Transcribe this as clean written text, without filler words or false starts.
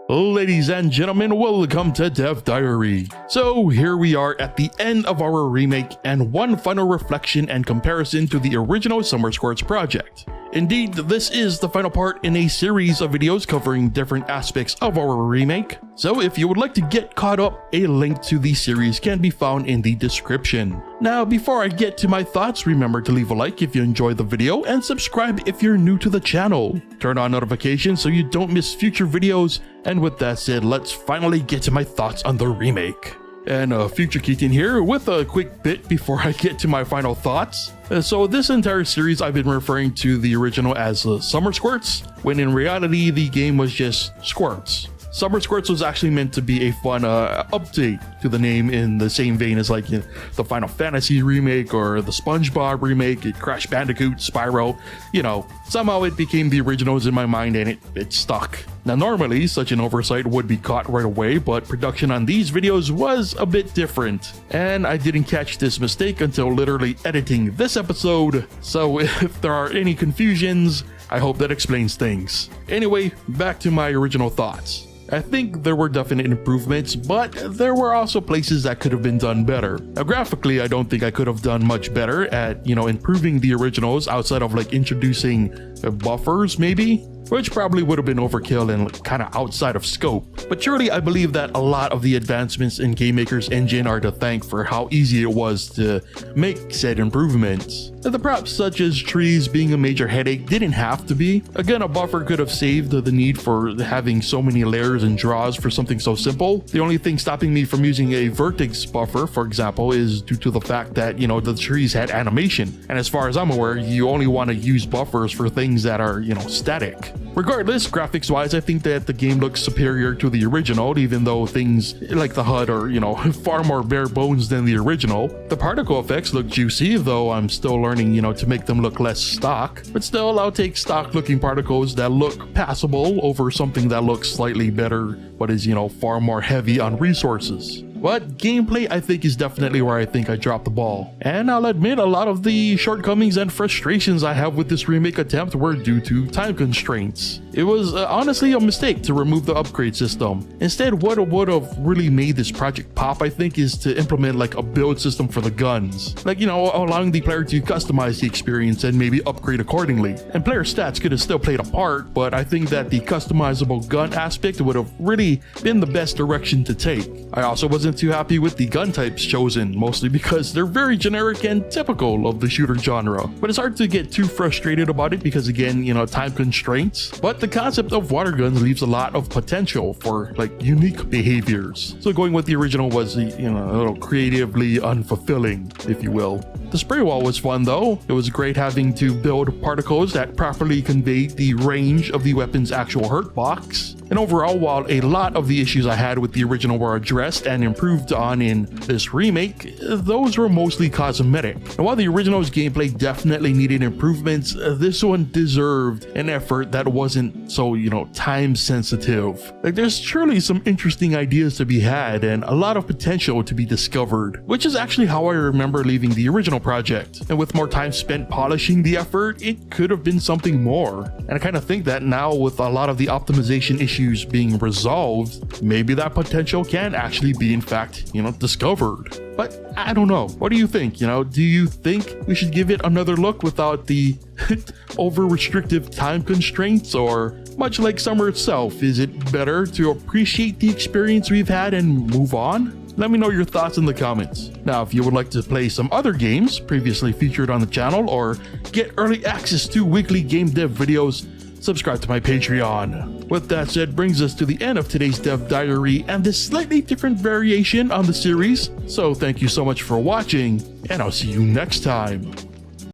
Ladies and gentlemen, welcome to Dev Diary. So here we are at the end of our remake and one final reflection and comparison to the original Summer Squirts project. Indeed, this is the final part in a series of videos covering different aspects of our remake. So if you would like to get caught up, a link to the series can be found in the description. Now, before I get to my thoughts, remember to leave a like if you enjoyed the video and subscribe if you're new to the channel. Turn on notifications so you don't miss future videos. And with that said, let's finally get to my thoughts on the remake. And Future Keaton here with a quick bit before I get to my final thoughts. So this entire series I've been referring to the original as Summer Squirts, when in reality the game was just Squirts. Summer Squirts was actually meant to be a fun update to the name in the same vein as like the Final Fantasy remake or the SpongeBob remake, Crash Bandicoot, Spyro. You know, somehow it became the originals in my mind and it stuck. Now normally such an oversight would be caught right away, but production on these videos was a bit different. And I didn't catch this mistake until literally editing this episode, so if there are any confusions, I hope that explains things. Anyway, back to my original thoughts. I think there were definite improvements, but there were also places that could have been done better. Now graphically, I don't think I could have done much better at, improving the originals outside of like introducing buffers maybe, which probably would have been overkill and kind of outside of scope. But surely I believe that a lot of the advancements in gamemaker's engine are to thank for how easy it was to make said improvements. The props such as trees being a major headache didn't have to be. Again, a buffer could have saved the need for having so many layers and draws for something so simple. The only thing stopping me from using a vertex buffer, for example, is due to the fact that, the trees had animation. And as far as I'm aware, you only want to use buffers for things that are, static. Regardless, graphics wise, I think that the game looks superior to the original, even though things like the HUD are, far more bare bones than the original. The particle effects look juicy, though I'm still learning, to make them look less stock. But still, I'll take stock looking particles that look passable over something that looks slightly better, but is, far more heavy on resources. But gameplay, I think, is definitely where I think I dropped the ball. And I'll admit a lot of the shortcomings and frustrations I have with this remake attempt were due to time constraints. It was honestly a mistake to remove the upgrade system. Instead, what would have really made this project pop, I think, is to implement like a build system for the guns. Like, allowing the player to customize the experience and maybe upgrade accordingly. And player stats could have still played a part, but I think that the customizable gun aspect would have really been the best direction to take. I also wasn't too happy with the gun types chosen, mostly because they're very generic and typical of the shooter genre. But it's hard to get too frustrated about it because again, time constraints. But the concept of water guns leaves a lot of potential for like unique behaviors. So going with the original was, a little creatively unfulfilling, if you will. The spray wall was fun though. It was great having to build particles that properly conveyed the range of the weapon's actual hurt box. And overall, while a lot of the issues I had with the original were addressed and improved on in this remake, those were mostly cosmetic. And while the original's gameplay definitely needed improvements, this one deserved an effort that wasn't so, time sensitive. Like there's surely some interesting ideas to be had and a lot of potential to be discovered, which is actually how I remember leaving the original project. And with more time spent polishing the effort, it could have been something more. And I kind of think that now with a lot of the optimization issues being resolved, maybe that potential can actually be in fact, discovered. But I don't know. What do you think? Do you think we should give it another look without the over restrictive time constraints, or much like Summer itself, is it better to appreciate the experience we've had and move on? Let me know your thoughts in the comments. Now, if you would like to play some other games previously featured on the channel or get early access to weekly game dev videos, subscribe to my Patreon. With that said, brings us to the end of today's Dev Diary and this slightly different variation on the series. So thank you so much for watching, and I'll see you next time.